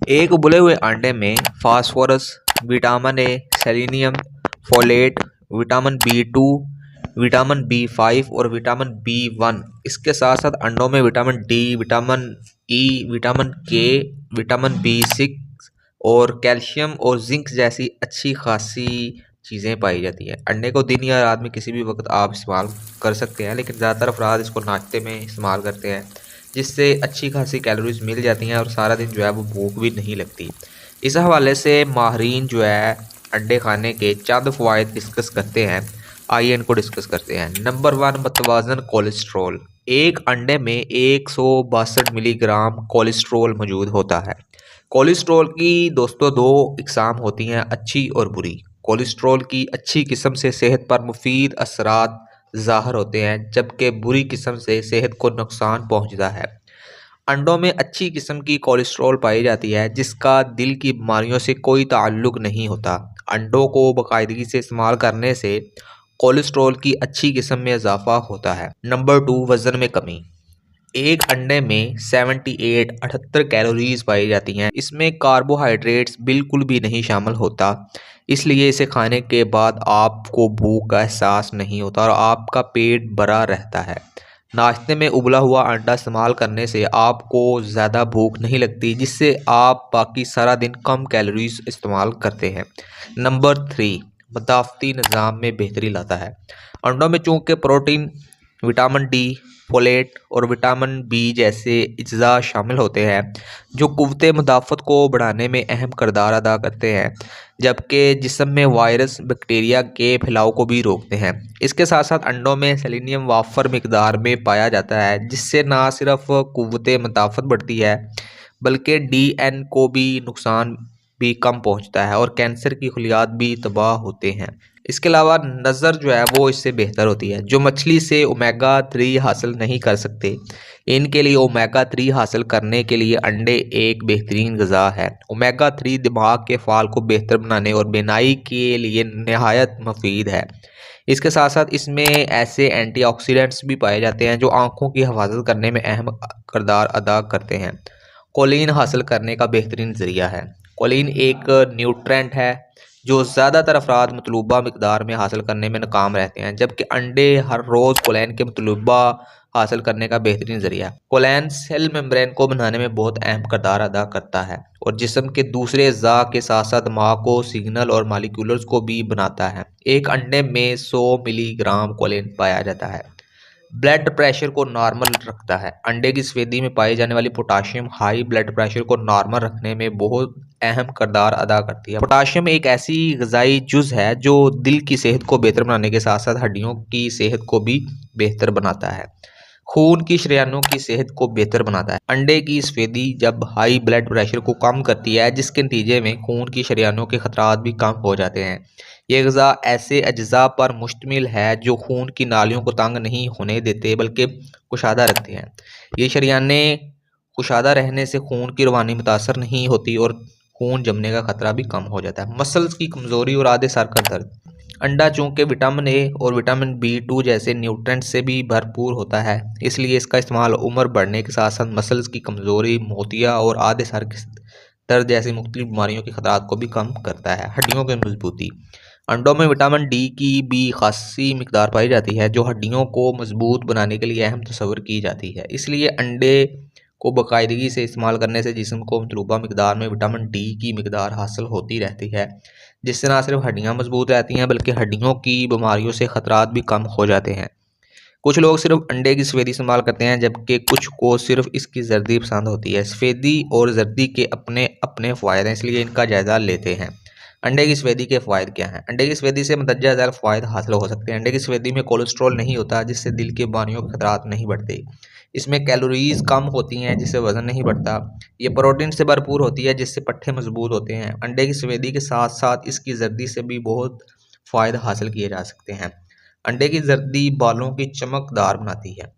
एक उबले हुए अंडे में phosphorus, vitamin A, selenium, folate, vitamin B 2, vitamin B 5 और विटामिन बी 1। इसके साथ साथ अंडों में vitamin D, vitamin E, vitamin के, विटामिन बी 6 और कैल्शियम और जिंक जैसी अच्छी खासी चीज़ें पाई जाती हैं। अंडे को दिन या रात में किसी भी वक्त आप इस्तेमाल कर सकते हैं, लेकिन ज़्यादातर अफराद इसको नाश्ते में इस्तेमाल करते हैं, जिससे अच्छी खासी कैलोरीज मिल जाती हैं और सारा दिन जो है वो भूख भी नहीं लगती। इस हवाले से माहरीन जो है अंडे खाने के चंद फ़वाइद डिस्कस करते हैं। आइए इनको डिस्कस करते हैं। नंबर 1, मतवाजन कोलेस्ट्रॉल। एक अंडे में 162 मिलीग्राम कोलेस्ट्रॉल मौजूद होता है। कोलेस्ट्रॉल की दोस्तों दो इकसाम होती हैं, अच्छी और बुरी। कोलेस्ट्रॉल की अच्छी किस्म से सेहत पर मुफीद असरात ज़ाहिर होते हैं, जबकि बुरी किस्म से सेहत को नुकसान पहुंचता है। अंडों में अच्छी किस्म की कोलेस्ट्रॉल पाई जाती है, जिसका दिल की बीमारियों से कोई ताल्लुक नहीं होता। अंडों को बाकायदगी से इस्तेमाल करने से कोलेस्ट्रॉल की अच्छी किस्म में इजाफा होता है। नंबर 2, वज़न में कमी। एक अंडे में 78 कैलोरीज पाई जाती हैं। इसमें कार्बोहाइड्रेट्स बिल्कुल भी नहीं शामिल होता, इसलिए इसे खाने के बाद आपको भूख का एहसास नहीं होता और आपका पेट भरा रहता है। नाश्ते में उबला हुआ अंडा इस्तेमाल करने से आपको ज़्यादा भूख नहीं लगती, जिससे आप बाकी सारा दिन कम कैलोरीज इस्तेमाल करते हैं। नंबर 3, मदाफ़ती निज़ाम में बेहतरी लाता है। अंडों में चूँकि प्रोटीन, विटामिन डी, फोलेट और विटामिन बी जैसे अज्जा शामिल होते हैं, जो क़ुव्वते मुदाफ़त को बढ़ाने में अहम किरदार अदा करते हैं, जबकि जिस्म में वायरस बैक्टीरिया के फैलाव को भी रोकते हैं। इसके साथ साथ अंडों में सेलेनियम वाफर मिकदार में पाया जाता है, जिससे न सिर्फ क़ुव्वते मुदाफ़त बढ़ती है, बल्कि डीएन को भी नुकसान भी कम पहुंचता है और कैंसर की खलियात भी तबाह होते हैं। इसके अलावा नज़र जो है वो इससे बेहतर होती है। जो मछली से ओमेगा 3 हासिल नहीं कर सकते, इनके लिए ओमेगा 3 हासिल करने के लिए अंडे एक बेहतरीन ग़िज़ा है। ओमेगा 3 दिमाग के फ़ाल को बेहतर बनाने और बीनाई के लिए नहायत मुफीद है। इसके साथ साथ इसमें ऐसे एंटीऑक्सीडेंट्स भी पाए जाते हैं जो आँखों की हिफाजत करने में अहम किरदार अदा करते हैं। कोलिन हासिल करने का बेहतरीन ज़रिया है। कोलिन एक न्यूट्रेंट है जो ज़्यादातर अफराद मतलूबा मिकदार में हासिल करने में नाकाम रहते हैं, जबकि अंडे हर रोज़ कोलिन के मतलूबा हासिल करने का बेहतरीन ज़रिया। कोलिन सेल मेम्ब्रेन को बनाने में बहुत अहम किरदार अदा करता है और जिस्म के दूसरे अज़्ज़ा के साथ साथ दिमाग को, सिग्नल और मालिक्यूल्स को भी बनाता है। एक अंडे में 100 मिलीग्राम कोलिन पाया जाता है। ब्लड प्रेशर को नॉर्मल रखता है। अंडे की सफेदी में पाई जाने वाली पोटाशियम हाई ब्लड प्रेशर को नॉर्मल रखने में बहुत अहम किरदार अदा करती है। पोटाशियम एक ऐसी ग़िज़ाई जुज़ है जो दिल की सेहत को बेहतर बनाने के साथ साथ हड्डियों की सेहत को भी बेहतर बनाता है। खून की शरीयानों की सेहत को बेहतर बनाता है। अंडे की सफेदी जब हाई ब्लड प्रेशर को कम करती है, जिसके नतीजे में खून की शरीयानों के खतरात भी कम हो जाते हैं। ये ग़िज़ा ऐसे अज्जा पर मुश्तमिल है जो खून की नालियों को तंग नहीं होने देते, बल्कि कुशादा रखते हैं। ये शरीयानें कुशादा रहने से खून की रवानी मुतासर नहीं होती और खून जमने का खतरा भी कम हो जाता है। मसल्स की कमज़ोरी और आधे सर का दर्द। अंडा चूँकि विटामिन ए और विटामिन बी 2 जैसे न्यूट्रेंट्स से भी भरपूर होता है, इसलिए इसका इस्तेमाल उम्र बढ़ने के साथ साथ मसल्स की कमज़ोरी, मोतिया और आधे सर के दर्द जैसी मुख्तलिफ बीमारियों के खतरात को भी कम करता है। हड्डियों की मजबूती। अंडों में विटामिन डी की भी खासी मिकदार पाई जाती है, जो हड्डियों को मजबूत बनाने के लिए अहम तस्वर की जाती है। इसलिए अंडे को बाकायदगी से इस्तेमाल करने से जिस्म को मतलूबा मिकदार में विटामिन डी की मिकदार हासिल होती रहती है, जिससे न सिर्फ हड्डियाँ मजबूत रहती हैं, बल्कि हड्डियों की बीमारियों से खतरात भी कम हो जाते हैं। कुछ लोग सिर्फ अंडे की सफेदी इस्तेमाल करते हैं, जबकि कुछ को सिर्फ इसकी जर्दी पसंद होती है। सफेदी और जर्दी के अपने अपने फ़ायदे हैं, इसलिए इनका जायज़ा लेते हैं। अंडे की सफेदी के फ़ायदे क्या हैं? अंडे की सफेदी से मतदर्जा ज़ैल फ़ायदे हासिल हो सकते हैं। अंडे की सफेदी में कोलेस्ट्रॉल नहीं होता, जिससे दिल की बीमारियों के खतरात नहीं बढ़ते। इसमें कैलोरीज कम होती हैं, जिससे वज़न नहीं बढ़ता। ये प्रोटीन से भरपूर होती है, जिससे पट्ठे मजबूत होते हैं। अंडे की सफेदी के साथ साथ इसकी जर्दी से भी बहुत फ़ायदे हासिल किए जा सकते हैं। अंडे की जर्दी बालों की चमकदार बनाती है,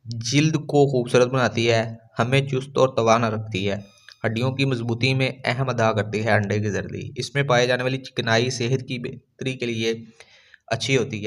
जिल्द को खूबसूरत बनाती है, हमें चुस्त और तवाना रखती है। हड्डियों की मजबूती में अहम अदा करती है अंडे की जर्दी। इसमें पाए जाने वाली चिकनाई सेहत की बेहतरी के लिए अच्छी होती है।